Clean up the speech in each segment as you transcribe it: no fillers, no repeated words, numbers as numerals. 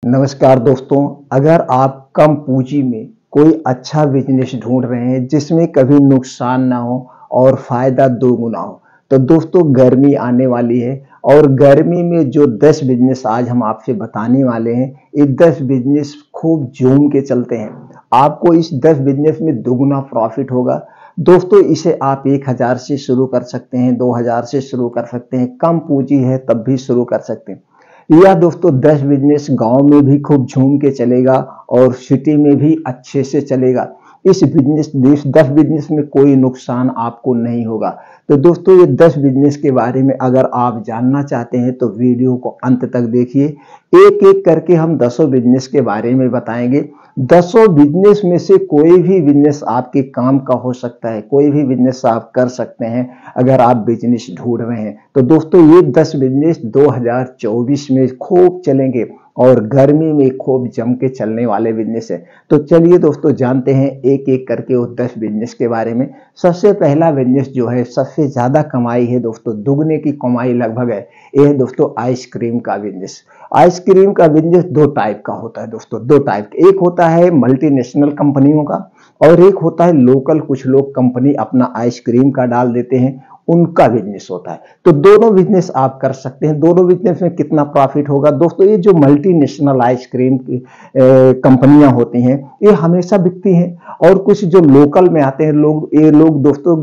नमस्कार दोस्तों, अगर आप कम पूंजी में कोई अच्छा बिजनेस ढूंढ रहे हैं जिसमें कभी नुकसान ना हो और फायदा दोगुना हो, तो दोस्तों गर्मी आने वाली है और गर्मी में जो 10 बिजनेस आज हम आपसे बताने वाले हैं, ये 10 बिजनेस खूब झूम के चलते हैं। आपको इस 10 बिजनेस में दुगुना प्रॉफिट होगा। दोस्तों इसे आप 1000 से शुरू कर सकते हैं, 2000 से शुरू कर सकते हैं, कम पूंजी है तब भी शुरू कर सकते हैं। या दोस्तों 10 बिजनेस गांव में भी खूब झूम के चलेगा और सिटी में भी अच्छे से चलेगा। इस 10 बिजनेस में कोई नुकसान आपको नहीं होगा। तो दोस्तों ये 10 बिजनेस के बारे में अगर आप जानना चाहते हैं तो वीडियो को अंत तक देखिए। एक एक करके हम 10 बिजनेस के बारे में बताएंगे। 10 बिजनेस में से कोई भी बिजनेस आपके काम का हो सकता है, कोई भी बिजनेस आप कर सकते हैं अगर आप बिजनेस ढूंढ रहे हैं। तो दोस्तों ये 10 बिजनेस 2024 में खूब चलेंगे और गर्मी में खूब जम के चलने वाले बिजनेस है। तो चलिए दोस्तों जानते हैं एक एक करके उस 10 बिजनेस के बारे में। सबसे पहला बिजनेस जो है सबसे ज्यादा कमाई है दोस्तों, दुगने की कमाई लगभग है, ये है दोस्तों आइसक्रीम का बिजनेस। आइसक्रीम का बिजनेस दो टाइप का होता है दोस्तों, दो टाइप। एक होता है मल्टीनेशनल कंपनियों का और एक होता है लोकल, कुछ लोग कंपनी अपना आइसक्रीम का डाल देते हैं, उनका बिजनेस होता है। तो दोनों बिजनेस आप कर सकते हैं। दोनों बिजनेस में कितना प्रॉफिट होगा दोस्तों, ये जो मल्टीनेशनल आइसक्रीम की कंपनियां होती हैं ये हमेशा बिकती हैं और कुछ जो लोकल में आते हैं लोग, ये लोग दोस्तों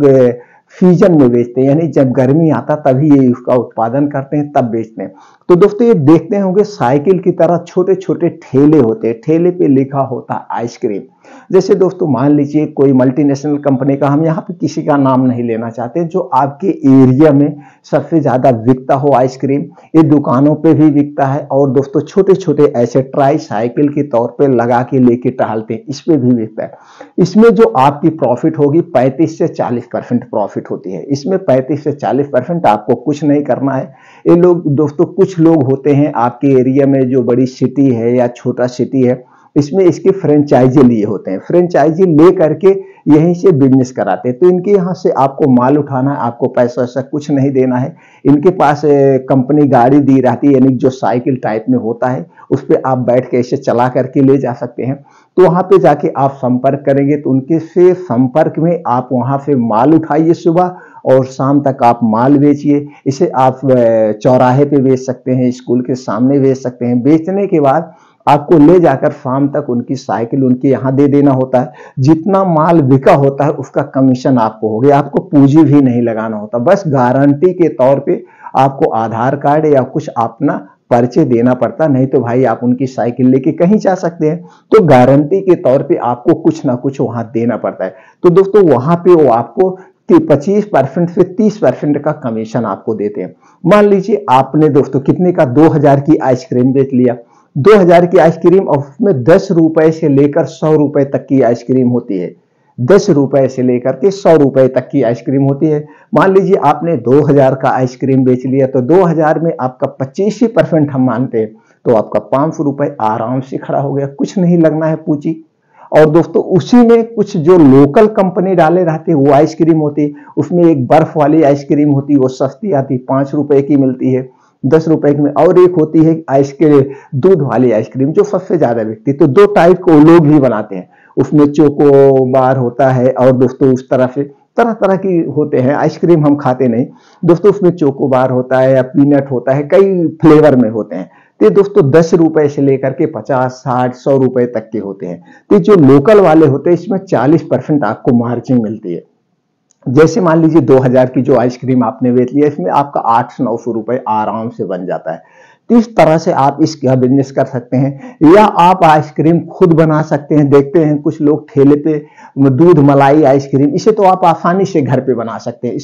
सीजन में बेचते हैं, यानी जब गर्मी आता तभी ये उसका उत्पादन करते हैं, तब बेचते हैं। तो दोस्तों ये देखते होंगे साइकिल की तरह छोटे छोटे ठेले होते हैं, ठेले पे लिखा होता है आइसक्रीम। जैसे दोस्तों मान लीजिए कोई मल्टीनेशनल कंपनी का, हम यहाँ पे किसी का नाम नहीं लेना चाहते, जो आपके एरिया में सबसे ज्यादा बिकता हो आइसक्रीम, ये दुकानों पे भी बिकता है और दोस्तों छोटे छोटे ऐसे ट्राई साइकिल के तौर पे लगा के लेके टहलते हैं, इस पे भी बिकता है। इसमें जो आपकी प्रॉफिट होगी 35 से 40% प्रॉफिट होती है। इसमें 35 से 40% आपको कुछ नहीं करना है। ये लोग दोस्तों, कुछ लोग होते हैं आपके एरिया में जो बड़ी सिटी है या छोटा सिटी है, इसमें इसके फ्रेंचाइजी लिए होते हैं, फ्रेंचाइजी ले करके यहीं से बिजनेस कराते हैं। तो इनके यहाँ से आपको माल उठाना है, आपको पैसा वैसा कुछ नहीं देना है। इनके पास कंपनी गाड़ी दी रहती है, यानी जो साइकिल टाइप में होता है उस पर आप बैठ के इसे चला करके ले जा सकते हैं। तो वहां पे जाके आप संपर्क करेंगे तो उनके से संपर्क में आप वहां से माल उठाइए सुबह और शाम तक आप माल बेचिए। इसे आप चौराहे पे बेच सकते हैं, स्कूल के सामने बेच सकते हैं। बेचने के बाद आपको ले जाकर शाम तक उनकी साइकिल उनके यहाँ दे देना होता है। जितना माल बिका होता है उसका कमीशन आपको हो गया, आपको पूंजी भी नहीं लगाना होता, बस गारंटी के तौर पे आपको आधार कार्ड या कुछ अपना पर्चे देना पड़ता, नहीं तो भाई आप उनकी साइकिल लेके कहीं जा सकते हैं। तो गारंटी के तौर पे आपको कुछ ना कुछ वहां देना पड़ता है। तो दोस्तों वहां पे वो आपको 25% से 30% का कमीशन आपको देते हैं। मान लीजिए आपने दोस्तों कितने का 2000 की आइसक्रीम बेच लिया। 2000 की आइसक्रीम और उसमें 10 रुपए से लेकर 100 रुपए तक की आइसक्रीम होती है। 10 रुपए से लेकर के 100 रुपए तक की आइसक्रीम होती है। मान लीजिए आपने 2000 का आइसक्रीम बेच लिया तो 2000 में आपका 25% हम मानते हैं, तो आपका 500 रुपए आराम से खड़ा हो गया, कुछ नहीं लगना है पूंजी। और दोस्तों उसी में कुछ जो लोकल कंपनी डाले रहते हैं वो आइसक्रीम होती है, उसमें एक बर्फ वाली आइसक्रीम होती है, वो सस्ती आती है, 5 रुपए की मिलती है, 10 रुपए में। और एक होती है आइसक्रीम दूध वाली आइसक्रीम जो सबसे ज्यादा बिकती है। तो दो टाइप को लोग भी बनाते हैं, उसमें चोको बार होता है और दोस्तों उस तरह से तरह तरह की होते हैं। आइसक्रीम हम खाते नहीं दोस्तों, उसमें चोको बार होता है या पीनट होता है, कई फ्लेवर में होते हैं। तो दोस्तों 10 रुपए से लेकर के 50, 60, 100 रुपए तक के होते हैं। तो जो लोकल वाले होते हैं इसमें 40% आपको मार्जिन मिलती है। जैसे मान लीजिए 2000 की जो आइसक्रीम आपने बेच लिया, इसमें आपका 800-900 रुपए आराम से बन जाता है। तो इस तरह से आप इसका बिजनेस कर सकते हैं या आप आइसक्रीम खुद बना सकते हैं। देखते हैं कुछ लोग ठेले पे दूध मलाई आइसक्रीम, इसे तो आप आसानी से घर पे बना सकते हैं।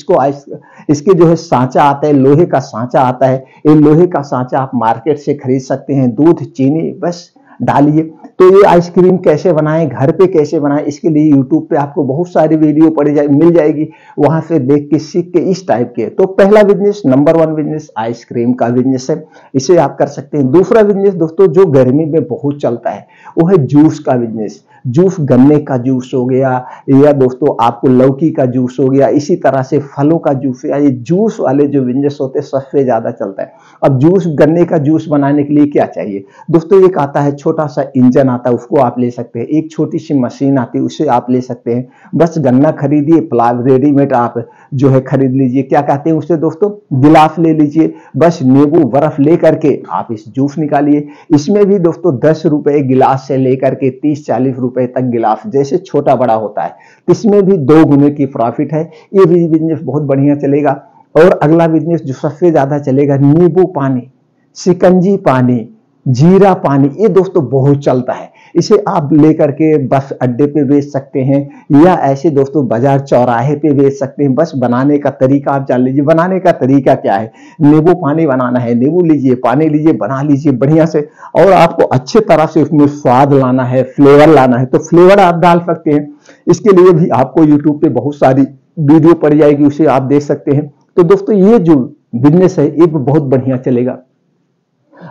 इसके जो है सांचा आता है, लोहे का सांचा आता है, ये लोहे का सांचा आप मार्केट से खरीद सकते हैं। दूध चीनी बस डालिए। तो ये आइसक्रीम कैसे बनाएं, घर पे कैसे बनाएं, इसके लिए यूट्यूब पे आपको बहुत सारी वीडियो मिल जाएगी, वहां से देख के सीख के इस टाइप के। तो पहला बिजनेस, नंबर 1 बिजनेस आइसक्रीम का बिजनेस है, इसे आप कर सकते हैं। दूसरा बिजनेस दोस्तों जो गर्मी में बहुत चलता है वो है जूस का बिजनेस। जूस गन्ने का जूस हो गया, या दोस्तों आपको लौकी का जूस हो गया, इसी तरह से फलों का जूस, या ये जूस वाले जो बिजनेस होते हैं सबसे ज्यादा चलता है। अब जूस गन्ने का जूस बनाने के लिए क्या चाहिए दोस्तों, एक आता है छोटा सा इंजन आता है, उसको आप ले सकते हैं, एक छोटी सी मशीन आती है उसे आप ले सकते हैं। बस गन्ना खरीदिए, रेडीमेड आप जो है खरीद लीजिए, क्या कहते हैं उसे दोस्तों, गिलास ले लीजिए, बस नींबू बर्फ ले करके आप इस जूस निकालिए। इसमें भी दोस्तों 10 रुपए गिलास से लेकर के 30-40 रुपए तक गिलास, जैसे छोटा बड़ा होता है, इसमें भी 2 गुने की प्रॉफिट है। ये भी बिजनेस बहुत बढ़िया चलेगा। और अगला बिजनेस जो सबसे ज्यादा चलेगा, नींबू पानी, शिकंजी पानी, जीरा पानी, ये दोस्तों बहुत चलता है। इसे आप लेकर के बस अड्डे पे बेच सकते हैं, या ऐसे दोस्तों बाजार चौराहे पे बेच सकते हैं। बस बनाने का तरीका आप जान लीजिए। बनाने का तरीका क्या है, नींबू पानी बनाना है, नींबू लीजिए, पानी लीजिए, बना लीजिए बढ़िया से, और आपको अच्छे तरह से उसमें स्वाद लाना है, फ्लेवर लाना है, तो फ्लेवर आप डाल सकते हैं। इसके लिए भी आपको यूट्यूब पे बहुत सारी वीडियो पड़ जाएगी, उसे आप देख सकते हैं। तो दोस्तों ये जो बिजनेस है ये बहुत बढ़िया चलेगा।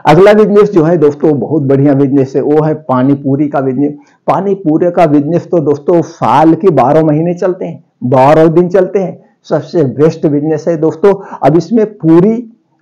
अगला बिजनेस जो है दोस्तों बहुत बढ़िया बिजनेस है, वो है पानी पूरी का बिजनेस। पानी पूरी का बिजनेस तो दोस्तों साल के 12 महीने चलते हैं, 12 दिन चलते हैं, सबसे बेस्ट बिजनेस है दोस्तों। अब इसमें पूरी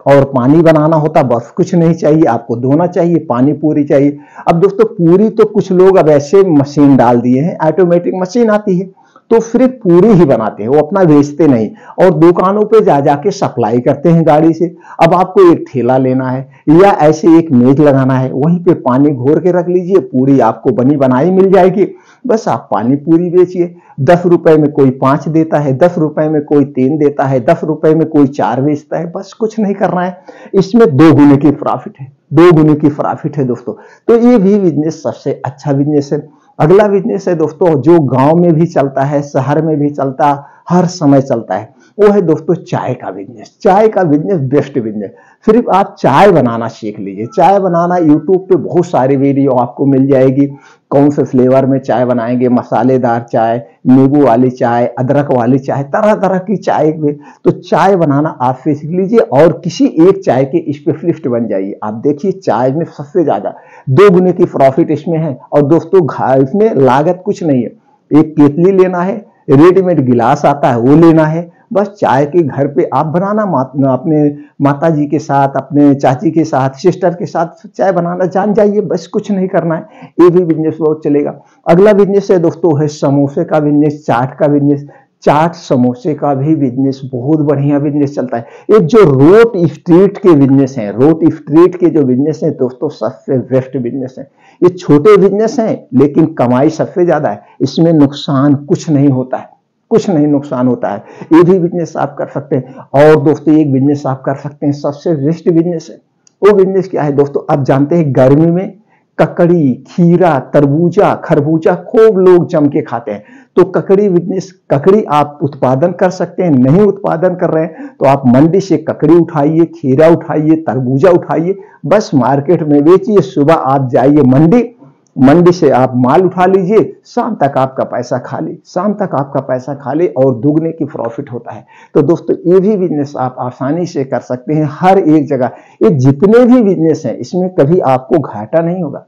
और पानी बनाना होता, बस कुछ नहीं चाहिए, आपको धोना चाहिए, पानी पूरी चाहिए। अब दोस्तों पूरी तो कुछ लोग अब ऐसे मशीन डाल दिए हैं, ऑटोमेटिक मशीन आती है, तो सिर्फ पूरी ही बनाते हैं, वो अपना बेचते नहीं, और दुकानों पे जा जाके सप्लाई करते हैं गाड़ी से। अब आपको एक ठेला लेना है या ऐसे एक मेज लगाना है, वहीं पे पानी घोर के रख लीजिए, पूरी आपको बनी बनाई मिल जाएगी। बस आप पानी पूरी बेचिए। 10 रुपए में कोई 5 देता है, 10 रुपए में कोई 3 देता है, 10 रुपए में कोई 4 बेचता है, बस कुछ नहीं करना है। इसमें 2 गुने की प्रॉफिट है, 2 गुने की प्रॉफिट है दोस्तों। तो ये भी बिजनेस सबसे अच्छा बिजनेस है। अगला बिजनेस है दोस्तों जो गांव में भी चलता है, शहर में भी चलता, हर समय चलता है, वो है दोस्तों चाय का बिजनेस। चाय का बिजनेस बेस्ट बिजनेस। सिर्फ आप चाय बनाना सीख लीजिए। चाय बनाना यूट्यूब पे बहुत सारी वीडियो आपको मिल जाएगी, कौन से फ्लेवर में चाय बनाएंगे, मसालेदार चाय, नींबू वाली चाय, अदरक वाली चाय, तरह तरह की चाय में। तो चाय बनाना आप सीख लीजिए और किसी एक चाय के स्पेशलिस्ट बन जाइए। आप देखिए चाय में सबसे ज्यादा 2 गुने की प्रॉफिट इसमें है। और दोस्तों इसमें लागत कुछ नहीं है, एक केतली लेना है, रेडीमेड गिलास आता है वो लेना है, बस चाय के घर पे आप बनाना, अपने माता जी के साथ, अपने चाची के साथ, सिस्टर के साथ चाय बनाना जान जाइए, बस कुछ नहीं करना है। ये भी बिजनेस बहुत चलेगा। अगला बिजनेस है दोस्तों है समोसे का बिजनेस, चाट का बिजनेस। चाट समोसे का भी बिजनेस बहुत बढ़िया बिजनेस चलता है। ये जो रोड स्ट्रीट के बिजनेस हैं, रोड स्ट्रीट के जो बिजनेस हैं दोस्तों सबसे बेस्ट बिजनेस है। ये छोटे बिजनेस हैं लेकिन कमाई सबसे ज्यादा है, इसमें नुकसान कुछ नहीं होता है, कुछ नहीं नुकसान होता है। ये भी बिजनेस आप कर सकते हैं। और दोस्तों एक बिजनेस आप कर सकते हैं, सबसे बेस्ट बिजनेस है। वो बिजनेस क्या है दोस्तों, आप जानते हैं गर्मी में ककड़ी, खीरा, तरबूजा, खरबूजा खूब लोग जम के खाते हैं। तो ककड़ी बिजनेस, ककड़ी आप उत्पादन कर सकते हैं। नहीं उत्पादन कर रहे हैं तो आप मंडी से ककड़ी उठाइए, खीरा उठाइए, तरबूजा उठाइए, बस मार्केट में बेचिए। सुबह आप जाइए मंडी, मंडी से आप माल उठा लीजिए, शाम तक आपका पैसा खाली, शाम तक आपका पैसा खाली और दुगने की प्रॉफिट होता है। तो दोस्तों ये भी बिजनेस आप आसानी से कर सकते हैं हर एक जगह। ये जितने भी बिजनेस हैं इसमें कभी आपको घाटा नहीं होगा,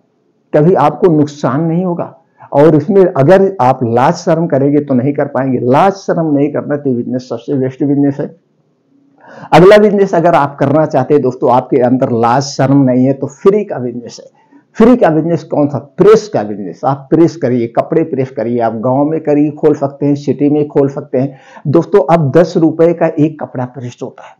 कभी आपको नुकसान नहीं होगा। और इसमें अगर आप लाज शर्म करेंगे तो नहीं कर पाएंगे। लाज शर्म नहीं करना तो बिजनेस सबसे बेस्ट बिजनेस है। अगला बिजनेस अगर आप करना चाहते हैं दोस्तों, आपके अंदर लाज शर्म नहीं है, तो फ्री का बिजनेस है। फ्री का बिजनेस कौन सा, प्रेस का बिजनेस। आप प्रेस करिए, कपड़े प्रेस करिए, आप गांव में करिए, खोल सकते हैं, सिटी में खोल सकते हैं। दोस्तों अब 10 रुपए का एक कपड़ा प्रेस होता है।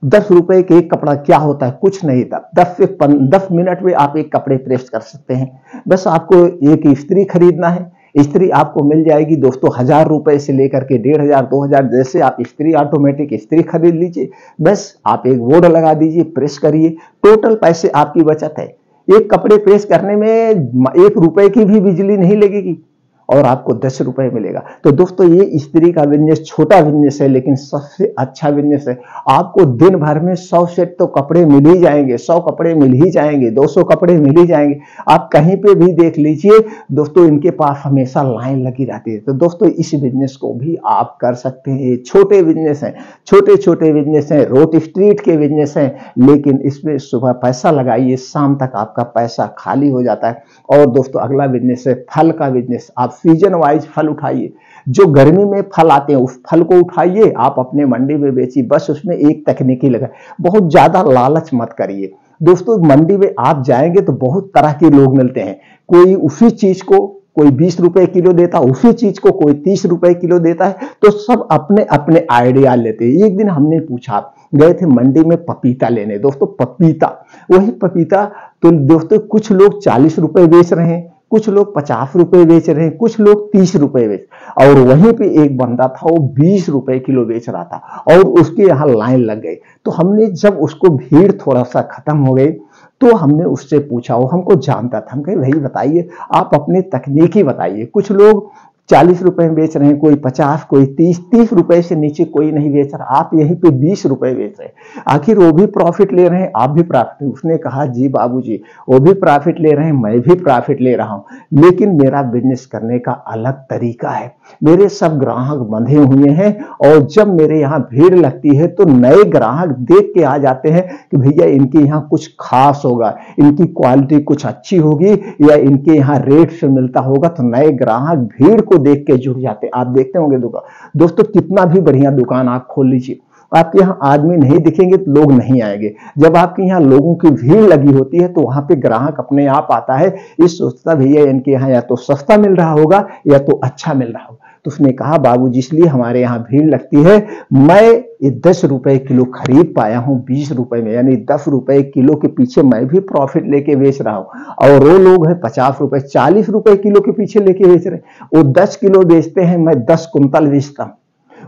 10 रुपए के एक कपड़ा क्या होता है, कुछ नहीं था। 10 मिनट में आप एक कपड़े प्रेस कर सकते हैं। बस आपको एक इस्त्री खरीदना है, इस्त्री आपको मिल जाएगी दोस्तों 1000 रुपए से लेकर के 1500 2000, जैसे आप इस्त्री ऑटोमेटिक इस्त्री खरीद लीजिए। बस आप एक बोर्ड लगा दीजिए, प्रेस करिए, टोटल पैसे आपकी बचत है। एक कपड़े प्रेस करने में 1 रुपए की भी बिजली नहीं लगेगी, और आपको 10 रुपए मिलेगा। तो दोस्तों ये इस्त्री का बिजनेस छोटा बिजनेस है, लेकिन सबसे अच्छा बिजनेस है। आपको दिन भर में 100 सेट तो कपड़े मिल ही जाएंगे, 100 कपड़े मिल ही जाएंगे, 200 कपड़े मिल ही जाएंगे। आप कहीं पे भी देख लीजिए दोस्तों, इनके पास हमेशा लाइन लगी रहती है। तो दोस्तों इस बिजनेस को भी आप कर सकते हैं। ये छोटे बिजनेस हैं, छोटे छोटे बिजनेस हैं, रोड स्ट्रीट के बिजनेस हैं, लेकिन इसमें सुबह पैसा लगाइए, शाम तक आपका पैसा खाली हो जाता है। और दोस्तों अगला बिजनेस है फल का बिजनेस। आप सीजन वाइज फल उठाइए, जो गर्मी में फल आते हैं उस फल को उठाइए, आप अपने मंडी में बेचिए। बस उसमें एक तकनीकी लगाए, बहुत ज्यादा लालच मत करिए। दोस्तों मंडी में आप जाएंगे तो बहुत तरह के लोग मिलते हैं। कोई उसी चीज को कोई 20 रुपए किलो देता, उसी चीज को कोई 30 रुपए किलो देता है। तो सब अपने अपने आइडिया लेते हैं। एक दिन हमने पूछा, गए थे मंडी में पपीता लेने, दोस्तों पपीता, वही पपीता तो दोस्तों कुछ लोग 40 रुपए बेच रहे हैं, कुछ लोग 50 रुपए बेच रहे हैं, कुछ लोग 30 रुपए बेच, और वहीं पे एक बंदा था वो 20 रुपए किलो बेच रहा था और उसके यहाँ लाइन लग गई। तो हमने जब उसको भीड़ थोड़ा सा खत्म हो गई तो हमने उससे पूछा, वो हमको जानता था। हम कहे भाई बताइए, आप अपने तकनीकी बताइए। कुछ लोग 40 रुपए में बेच रहे हैं, कोई 50, कोई 30 रुपए से नीचे कोई नहीं बेच रहा, आप यहीं पे 20 रुपए बेच रहे हैं, आखिर वो भी प्रॉफिट ले रहे हैं, आप भी प्रॉफिट। उसने कहा जी बाबूजी, वो भी प्रॉफिट ले रहे हैं, मैं भी प्रॉफिट ले रहा हूं, लेकिन मेरा बिजनेस करने का अलग तरीका है। मेरे सब ग्राहक बंधे हुए हैं और जब मेरे यहाँ भीड़ लगती है तो नए ग्राहक देख के आ जाते हैं कि भैया इनके यहाँ कुछ खास होगा, इनकी क्वालिटी कुछ अच्छी होगी, या इनके यहाँ रेट से मिलता होगा। तो नए ग्राहक भीड़ को देख के जुड़ जाते। आप देखते होंगे दुकान, दोस्तों कितना भी बढ़िया दुकान आप खोल लीजिए, आपके यहाँ आदमी नहीं दिखेंगे तो लोग नहीं आएंगे। जब आपके यहाँ लोगों की भीड़ लगी होती है तो वहां पे ग्राहक अपने आप आता है, इस सोचता भैया इनके यहाँ या तो सस्ता मिल रहा होगा या तो अच्छा मिल रहा होगा। तो उसने कहा बाबूजी इसलिए हमारे यहाँ भीड़ लगती है, मैं ये 10 रुपए किलो खरीद पाया हूँ 20 रुपए में, यानी 10 रुपए किलो के पीछे मैं भी प्रॉफिट लेके बेच रहा हूँ। और वो लोग हैं 50 रुपए 40 रुपए किलो के पीछे लेके बेच रहे हैं। वो 10 किलो बेचते हैं, मैं 10 कुंतल बेचता हूँ।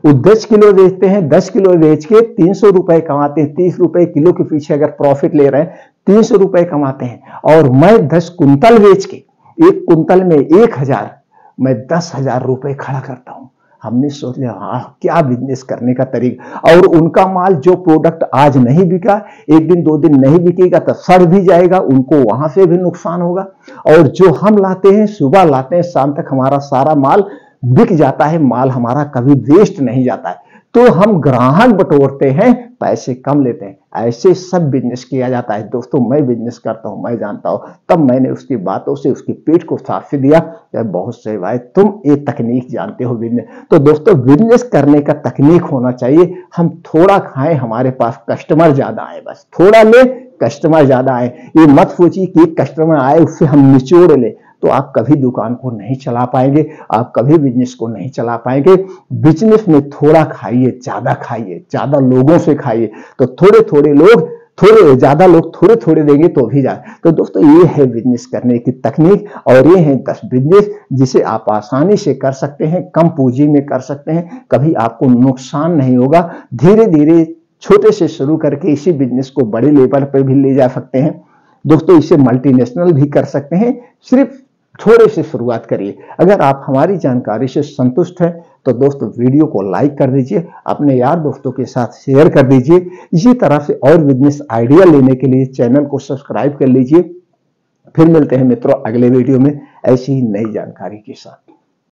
वो 10 किलो बेचते हैं, 10 किलो बेच के 300 रुपए कमाते हैं। 30 रुपए किलो के पीछे अगर प्रॉफिट ले रहे हैं 300 रुपए कमाते हैं। और मैं 10 कुंतल बेच के, एक कुंतल में 1000, मैं 10,000 रुपए खड़ा करता हूं। हमने सोच लिया हाँ क्या बिजनेस करने का तरीका। और उनका माल जो प्रोडक्ट आज नहीं बिका, एक दिन 2 दिन नहीं बिकेगा तो सड़ भी जाएगा, उनको वहां से भी नुकसान होगा। और जो हम लाते हैं, सुबह लाते हैं, शाम तक हमारा सारा माल बिक जाता है, माल हमारा कभी वेस्ट नहीं जाता है। तो हम ग्राहक बटोरते हैं, पैसे कम लेते हैं। ऐसे सब बिजनेस किया जाता है। दोस्तों मैं बिजनेस करता हूं, मैं जानता हूं, तब मैंने उसकी बातों से उसकी पेट को साफ दिया। बहुत से भाई तुम ये तकनीक जानते हो बिजनेस। तो दोस्तों बिजनेस करने का तकनीक होना चाहिए। हम थोड़ा खाएं, हमारे पास कस्टमर ज्यादा आए, बस थोड़ा ले कस्टमर ज्यादा आए। ये मत सोचिए कि एक कस्टमर आए उससे हम निचोड़ ले, तो आप कभी दुकान को नहीं चला पाएंगे, आप कभी बिजनेस को नहीं चला पाएंगे। बिजनेस में थोड़ा खाइए, ज्यादा लोगों से खाइए, तो थोड़े थोड़े लोग थोड़े ज्यादा लोग थोड़े थोड़े देंगे तो भी ज्यादा। तो दोस्तों ये है बिजनेस करने की तकनीक, और ये है 10 बिजनेस जिसे आप आसानी से कर सकते हैं, कम पूंजी में कर सकते हैं, कभी आपको नुकसान नहीं होगा। धीरे धीरे छोटे से शुरू करके इसी बिजनेस को बड़े लेवल पर भी ले जा सकते हैं। दोस्तों इसे मल्टीनेशनल भी कर सकते हैं, सिर्फ थोड़े से शुरुआत करिए। अगर आप हमारी जानकारी से संतुष्ट हैं तो दोस्तों वीडियो को लाइक कर दीजिए, अपने यार दोस्तों के साथ शेयर कर दीजिए। इसी तरह से और बिजनेस आइडिया लेने के लिए चैनल को सब्सक्राइब कर लीजिए। फिर मिलते हैं मित्रों अगले वीडियो में ऐसी ही नई जानकारी के साथ।